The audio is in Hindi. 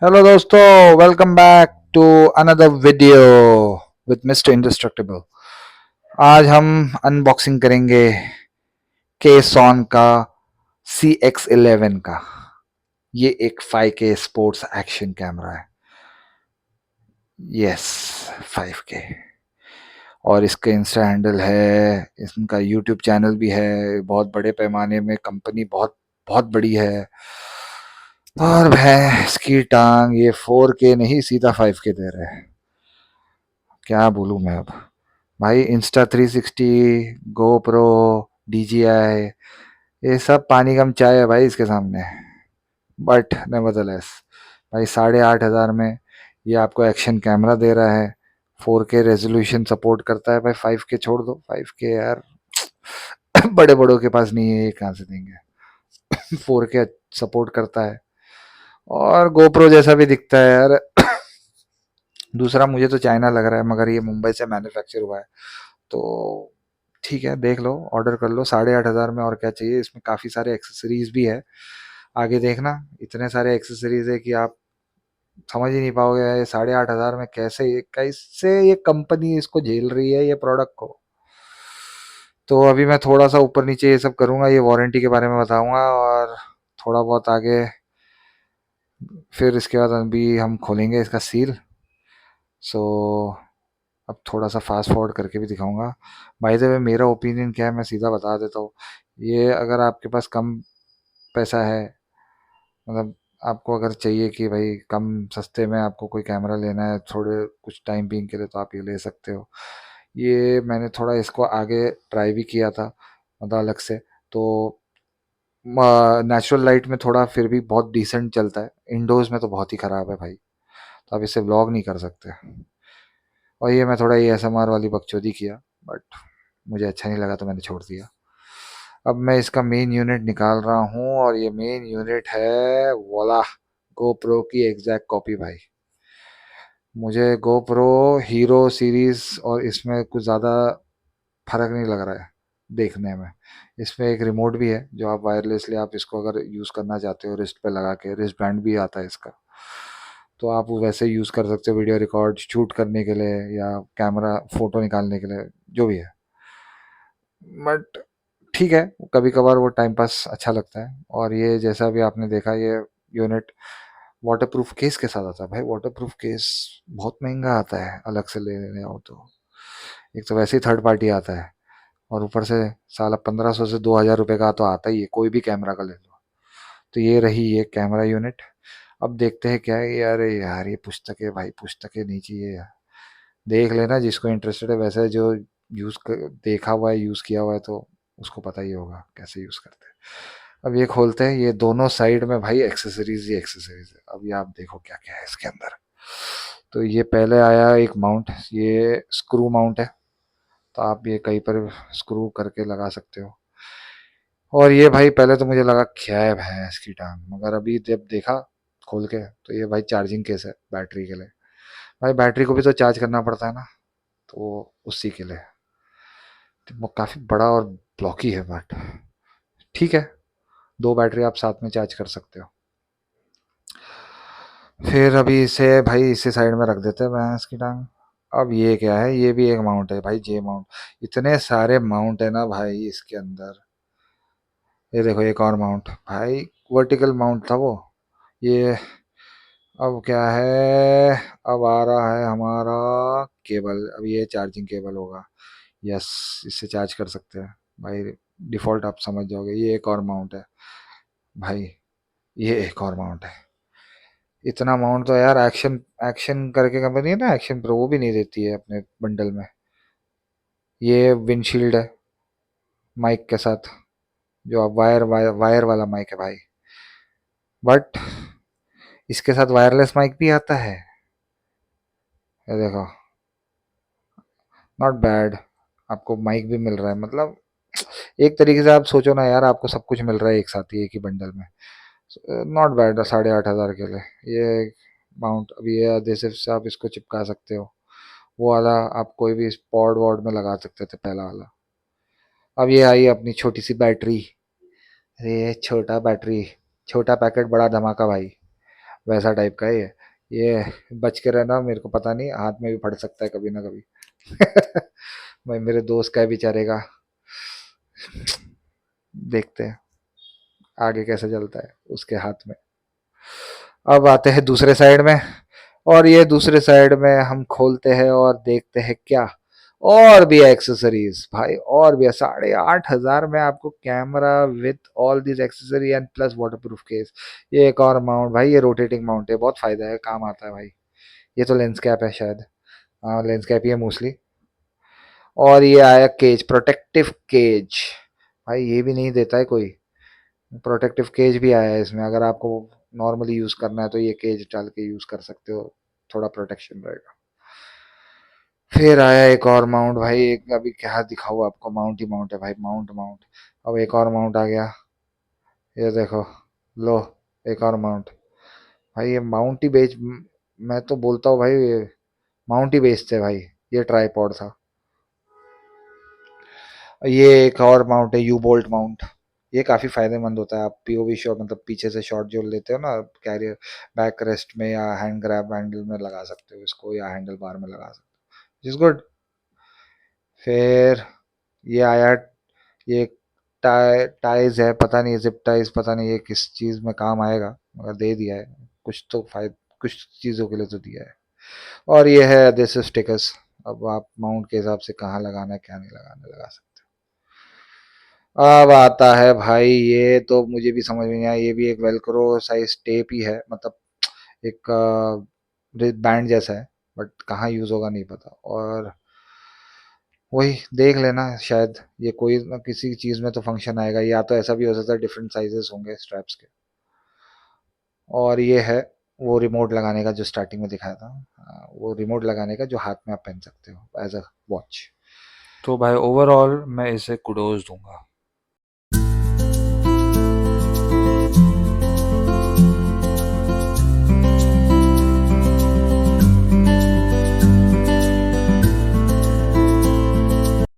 हेलो दोस्तों, welcome back to another video with mister indestructible. आज हम अनबॉक्सिंग करेंगे के सॉन का CX11 का। ये एक 5K स्पोर्ट्स एक्शन कैमरा है। Yes, 5K। और इसका इंस्टा हैंडल है, इसका यूट्यूब चैनल भी है। बहुत बड़े पैमाने में कंपनी, बहुत बहुत बड़ी है। और भैंस की टांग, ये 4K नहीं सीधा 5K दे रहे हैं। क्या बोलूं मैं अब। भाई इंस्टा 360, गोप्रो, DJI, ये सब पानी कम चाय है भाई इसके सामने। बट नेवरदलेस भाई, 8,500 में ये आपको एक्शन कैमरा दे रहा है। 4K रेजोल्यूशन सपोर्ट करता है भाई। 5K छोड़ दो, 5K यार बड़े बड़ों के पास नहीं है, ये कहाँ से देंगे। 4K सपोर्ट करता है और गोप्रो जैसा भी दिखता है यार। दूसरा मुझे तो चाइना लग रहा है, मगर ये मुंबई से मैन्युफैक्चर हुआ है। तो ठीक है, देख लो, ऑर्डर कर लो 8,500 में। और क्या चाहिए, इसमें काफ़ी सारे एक्सेसरीज भी है। आगे देखना, इतने सारे एक्सेसरीज है कि आप समझ ही नहीं पाओगे ये 8,500 में कैसे ये कंपनी इसको झेल रही है, ये प्रोडक्ट को। तो अभी मैं थोड़ा सा ऊपर नीचे ये सब करूंगा, ये वारंटी के बारे में बताऊंगा और थोड़ा बहुत आगे। फिर इसके बाद अभी हम खोलेंगे इसका सील। सो अब थोड़ा सा फास्ट फॉरवर्ड करके भी दिखाऊंगा। बाय द वे, मेरा ओपिनियन क्या है मैं सीधा बता देता हूँ। ये अगर आपके पास कम पैसा है, मतलब आपको अगर चाहिए कि भाई कम सस्ते में आपको कोई कैमरा लेना है थोड़े कुछ टाइम बीइंग के लिए, तो आप ये ले सकते हो। ये मैंने थोड़ा इसको आगे ट्राई भी किया था, मतलब अलग से। तो नेचुरल लाइट में थोड़ा फिर भी बहुत डिसेंट चलता है, इंडोर्स में तो बहुत ही ख़राब है भाई। तो आप इससे व्लॉग नहीं कर सकते। और ये मैं थोड़ा ASMR वाली बकचोदी किया, बट मुझे अच्छा नहीं लगा तो मैंने छोड़ दिया। अब मैं इसका मेन यूनिट निकाल रहा हूँ और ये मेन यूनिट है वोला, गोप्रो की एग्जैक्ट कॉपी भाई। मुझे गोप्रो हीरो सीरीज और इसमें कुछ ज़्यादा फर्क नहीं लग रहा है देखने में। इसमें एक रिमोट भी है जो आप वायरलेसली आप इसको अगर यूज़ करना चाहते हो रिस्ट पे लगा के, रिस्ट बैंड भी आता है इसका, तो आप वो वैसे यूज़ कर सकते हो वीडियो रिकॉर्ड शूट करने के लिए या कैमरा फ़ोटो निकालने के लिए, जो भी है। बट ठीक है, कभी कभार वो टाइम पास अच्छा लगता है। और ये जैसा भी आपने देखा, ये यूनिट वाटर प्रूफ केस के साथ आता है भाई। वाटर प्रूफ केस बहुत महंगा आता है, अलग से लेने आओ तो। एक तो वैसे ही थर्ड पार्टी आता है, और ऊपर से साला 1,500 से 2,000 रुपये का तो आता ही है, कोई भी कैमरा का ले लो। तो ये रही ये कैमरा यूनिट। अब देखते हैं क्या है। अरे यार, ये पुस्तकें भाई, पुस्तकें नहीं चाहिए यार। देख लेना जिसको इंटरेस्टेड है, वैसे जो देखा हुआ है, यूज़ किया हुआ है, तो उसको पता ही होगा कैसे यूज़ करते हैं। अब ये खोलते हैं, ये दोनों साइड में भाई एक्सेसरीज ही एक्सेसरीज है। अब ये आप देखो क्या क्या है इसके अंदर। तो ये पहले आया एक माउंट, ये स्क्रू माउंट है। तो आप ये कहीं पर स्क्रू करके लगा सकते हो। और ये भाई पहले तो मुझे लगा क्या है भैंस की टांग, मगर अभी जब देखा खोल के तो ये भाई चार्जिंग केस है बैटरी के लिए। भाई बैटरी को भी तो चार्ज करना पड़ता है ना, तो उसी के लिए। तो वो काफ़ी बड़ा और ब्लॉकी है, बट ठीक है, दो बैटरी आप साथ में चार्ज कर सकते हो। फिर अभी इसे भाई इसे साइड में रख देते हैं भैंस की टांग। अब ये क्या है, ये भी एक माउंट है भाई, जे माउंट। इतने सारे माउंट है ना भाई इसके अंदर। ये देखो एक और माउंट भाई, वर्टिकल माउंट था वो। ये अब क्या है, अब आ रहा है हमारा केबल। अब ये चार्जिंग केबल होगा। यस, इससे चार्ज कर सकते हैं भाई। डिफ़ॉल्ट आप समझ जाओगे। ये एक और माउंट है भाई, ये एक और माउंट है। इतना माउंट तो यार एक्शन एक्शन करके कंपनी है ना, एक्शन प्रो, वो भी नहीं देती है अपने बंडल में। ये विंडशील्ड है माइक के साथ, जो अब वायर वाला माइक है भाई। बट इसके साथ वायरलेस माइक भी आता है। ये देखो, नॉट बैड। आपको माइक भी मिल रहा है, मतलब एक तरीके से आप सोचो ना यार, आपको सब कुछ मिल रहा है एक साथ ही एक ही बंडल में। नॉट बैड 8,500 के लिए। ये माउंट, अभी ये adhesive से आप इसको चिपका सकते हो। वो वाला आप कोई भी पॉड वॉड में लगा सकते थे, पहला वाला। अब ये आई अपनी छोटी सी बैटरी। अरे छोटा बैटरी, छोटा पैकेट बड़ा धमाका भाई। वैसा टाइप का है ये बच के रहना, मेरे को पता नहीं हाथ में भी फट सकता है कभी ना कभी। भाई मेरे दोस्त का है बेचारे का, देखते हैं आगे कैसे चलता है उसके हाथ में। अब आते हैं दूसरे साइड में, और ये दूसरे साइड में हम खोलते हैं और देखते हैं क्या, और भी एक्सेसरीज भाई, और भी 8,500 में आपको camera with all this accessory and plus waterproof case. ये एक और माउंट भाई, ये रोटेटिंग माउंट है, बहुत फायदा है, काम आता है भाई। ये तो लेंस कैप है शायद, हाँ लेंस कैप ही है मोस्टली। और ये आया केज, प्रोटेक्टिव केज, भाई ये भी नहीं देता है कोई, प्रोटेक्टिव केज भी आया है इसमें, अगर आपको नॉर्मली यूज करना है तो ये केज डाल के यूज कर सकते हो, थोड़ा प्रोटेक्शन रहेगा। फिर आया एक और माउंट भाई, एक अभी क्या दिखाऊँ आपको, माउंट ही माउंट है भाई, माउंट माउंट। अब एक और माउंट आ गया, ये देखो, लो, एक और माउंट। भाई ये माउंट ही बेच, मैं तो बोलता हूँ भाई ये माउंट ही बेचते भाई। ये ट्राईपॉड था। ये एक और माउंट है, यू बोल्ट माउंट। ये काफ़ी फायदेमंद होता है, आप पीओवी शॉट मतलब पीछे से शॉट जो लेते हो ना कैरियर, बैक रेस्ट में या हैंड ग्रैब हैंडल में लगा सकते हो इसको, या हैंडल बार में लगा सकते हो, इज गुड। फिर ये आया, ये टाइज है, पता नहीं जिप टाइज, पता नहीं ये किस चीज़ में काम आएगा, मगर दे दिया है, कुछ तो फायद कुछ चीज़ों के लिए तो दिया है। और ये है एडेसिव स्टिकर्स, अब आप माउंट के हिसाब से कहाँ लगाना है क्या नहीं लगाना लगा सकते हो। अब आता है भाई, ये तो मुझे भी समझ में नहीं आया, ये भी एक वेलक्रो साइज टेप ही है, मतलब एक बैंड जैसा है, बट कहाँ यूज़ होगा नहीं पता। और वही देख लेना, शायद ये कोई ना किसी चीज़ में तो फंक्शन आएगा, या तो ऐसा भी हो सकता है डिफरेंट साइजेस होंगे स्ट्रैप्स के। और ये है वो रिमोट लगाने का जो स्टार्टिंग में दिखाया था, वो रिमोट लगाने का जो हाथ में आप पहन सकते हो एज अ वॉच। तो भाई ओवरऑल मैं इसे कुडोज दूंगा।